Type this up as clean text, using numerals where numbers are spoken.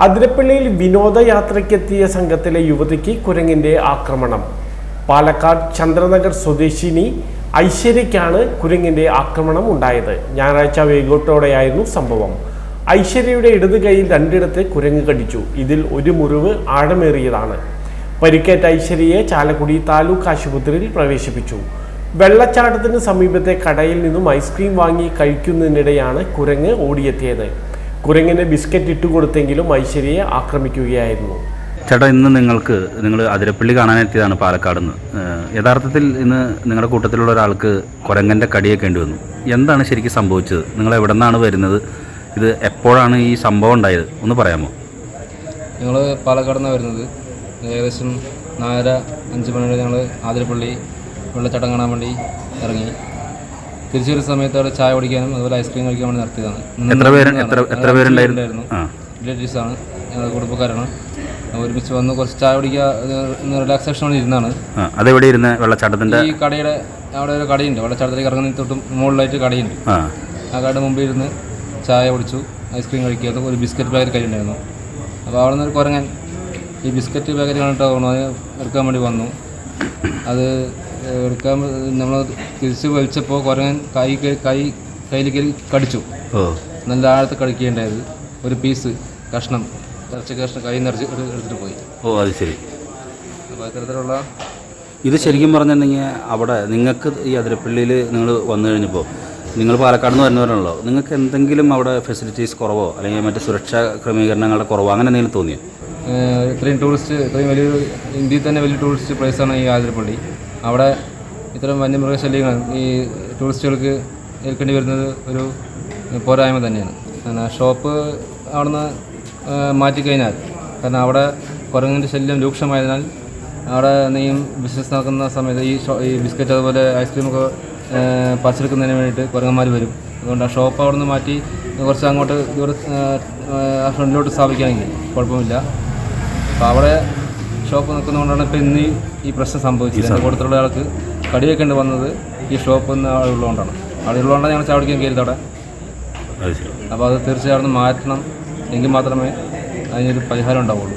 അതിരപ്പള്ളിയിൽ വിനോദയാത്രയ്ക്കെത്തിയ സംഘത്തിലെ യുവതിക്ക് കുരങ്ങിന്റെ ആക്രമണം. പാലക്കാട് ചന്ദ്രനഗർ സ്വദേശിനി ഐശ്വര്യയ്ക്കാണ് കുരങ്ങിന്റെ ആക്രമണം ഉണ്ടായത്. ഞായറാഴ്ച വൈകിട്ടോടെയായിരുന്നു സംഭവം. ഐശ്വര്യയുടെ ഇടത് കൈയിൽ രണ്ടിടത്ത് കുരങ്ങ് കടിച്ചു. ഇതിൽ ഒരു മുറിവ് ആഴമേറിയതാണ്. പരിക്കേറ്റ ഐശ്വര്യയെ ചാലക്കുടി താലൂക്ക് ആശുപത്രിയിൽ പ്രവേശിപ്പിച്ചു. വെള്ളച്ചാട്ടത്തിന് സമീപത്തെ കടയിൽ നിന്നും ഐസ്ക്രീം വാങ്ങി കഴിക്കുന്നതിനിടെയാണ് കുരങ്ങ് ഓടിയെത്തിയത്. കുരങ്ങിന് ബിസ്ക്കറ്റ് ഇട്ടുകൊടുത്തെങ്കിലും ഐശ്വര്യയെ ആക്രമിക്കുകയായിരുന്നു. ചേട്ടാ, ഇന്ന് നിങ്ങൾ അതിരപ്പള്ളി കാണാനെത്തിയതാണ് പാലക്കാട് നിന്ന്. യഥാർത്ഥത്തിൽ ഇന്ന് നിങ്ങളുടെ കൂട്ടത്തിലുള്ള ഒരാൾക്ക് കുരങ്ങൻ്റെ കടിയേക്കേണ്ടി വന്നു. എന്താണ് ശരിക്കും സംഭവിച്ചത്? നിങ്ങൾ എവിടെ നിന്നാണ് വരുന്നത്? ഇത് എപ്പോഴാണ് ഈ സംഭവം ഉണ്ടായത്? ഒന്ന് പറയാമോ? ഞങ്ങൾ പാലക്കാട് നിന്നാണ് വരുന്നത്. ഏകദേശം 4:05 മണിയോടെ ഞങ്ങൾ അതിരപ്പള്ളി വെള്ളച്ചാട്ടം കാണാൻ വേണ്ടി ഇറങ്ങി. തിരിച്ചു വരുന്ന സമയത്ത് അവിടെ ചായ കുടിക്കാനും അതുപോലെ ഐസ്ക്രീം കഴിക്കാൻ വേണ്ടി നടത്തിയതാണ്. എത്ര പേരുണ്ടായിരുന്നു? റിലേറ്റീവ്സാണ്, ഞങ്ങളുടെ കുടുംബക്കാരാണ്. ഒരുമിച്ച് വന്ന് കുറച്ച് ചായ കുടിക്കുക, റിലാക്സേഷൻ വേണ്ടി ഇരുന്നാണ്. അതെവിടെ ഇരുന്ന വെള്ളച്ചാട്ടത്തിൻ്റെ ഈ കടയുടെ അവിടെ ഒരു കടയുണ്ട്, വെള്ളച്ചാട്ടത്തിലേക്ക് ഇറങ്ങുന്നതിന് തൊട്ടും മുകളിലായിട്ട് കടയുണ്ട്. ആ കടയുടെ മുമ്പിൽ ഇരുന്ന് ചായ കുടിച്ചു, ഐസ്ക്രീം കഴിക്കുക, ഒരു ബിസ്ക്കറ്റ് പാക്കറ്റ് കയ്യിലുണ്ടായിരുന്നു. അപ്പോൾ അവിടെ നിന്ന് ഒരു കുരങ്ങൻ ഈ ബിസ്ക്കറ്റ് പാക്കറ്റ് കണ്ടിട്ട് എടുക്കാൻ വേണ്ടി വന്നു. അത് എടുക്കാൻ നമ്മൾ തിരിച്ച് വലിച്ചപ്പോൾ കുരങ്ങൻ കയ്യിലേക്ക് കടിച്ചു. നല്ല ആഴത്ത് കടിക്കുകയുണ്ടായത്. ഒരു പീസ് കഷ്ണം ഇറച്ചി കഷ്ണം കൈ നിറച്ച് എടുത്തിട്ട് പോയി. അത് ശരി. അപ്പോൾ ഇത്തരത്തിലുള്ള ഇത് ശരിക്കും പറഞ്ഞിട്ടുണ്ടെങ്കിൽ അവിടെ നിങ്ങൾക്ക് ഈ അതിരപ്പള്ളിയിൽ നിങ്ങൾ വന്നു കഴിഞ്ഞപ്പോൾ നിങ്ങൾ പാലക്കാട് നിന്ന് വരുന്നവരാണല്ലോ, നിങ്ങൾക്ക് എന്തെങ്കിലും അവിടെ ഫെസിലിറ്റീസ് കുറവോ അല്ലെങ്കിൽ മറ്റ് സുരക്ഷാ ക്രമീകരണങ്ങളുടെ കുറവോ അങ്ങനെ എന്തെങ്കിലും തോന്നിയോ? ഇത്രയും വലിയൊരു ഇന്ത്യയിൽ തന്നെ വലിയ ടൂറിസ്റ്റ് പ്ലേസാണ് ഈ അതിരപ്പള്ളി. അവിടെ ഇത്തരം വന്യമൃഗശല്യങ്ങൾ ഈ ടൂറിസ്റ്റുകൾക്ക് ഏൽക്കേണ്ടി വരുന്നത് ഒരു പോരായ്മ തന്നെയാണ്. ഷോപ്പ് അവിടെ നിന്ന് മാറ്റിക്കഴിഞ്ഞാൽ, കാരണം അവിടെ കുരങ്ങിൻ്റെ ശല്യം രൂക്ഷമായതിനാൽ അവിടെ എന്തെങ്കിലും ബിസിനസ് നടക്കുന്ന സമയത്ത് ഈ ബിസ്ക്കറ്റ് അതുപോലെ ഐസ്ക്രീമൊക്കെ പറിച്ചെടുക്കുന്നതിന് വേണ്ടിയിട്ട് കുരങ്ങന്മാർ വരും. അതുകൊണ്ട് ആ ഷോപ്പ് അവിടെ നിന്ന് മാറ്റി കുറച്ച് അങ്ങോട്ട് ആ ഫ്രണ്ടിലോട്ട് സ്ഥാപിക്കുകയാണെങ്കിൽ കുഴപ്പമില്ല. അപ്പോൾ അവിടെ ഷോപ്പ് നിൽക്കുന്നതുകൊണ്ടാണ് ഇപ്പോൾ ഇന്ന് ഈ പ്രശ്നം സംഭവിച്ചത്. എൻ്റെ കൂട്ടത്തിലുള്ള ആൾക്ക് കടിയേക്കേണ്ടി വന്നത് ഈ ഷോപ്പിൽ നിന്ന് ആളുള്ളതുകൊണ്ടാണ്. ആളുള്ളതുകൊണ്ടാണ് ഞങ്ങൾ ചാവടിക്കാൻ കയറിയത് അവിടെ. അപ്പോൾ അത് തീർച്ചയായും മാറ്റണം, എങ്കിൽ മാത്രമേ അതിനൊരു പരിഹാരം ഉണ്ടാവുള്ളൂ.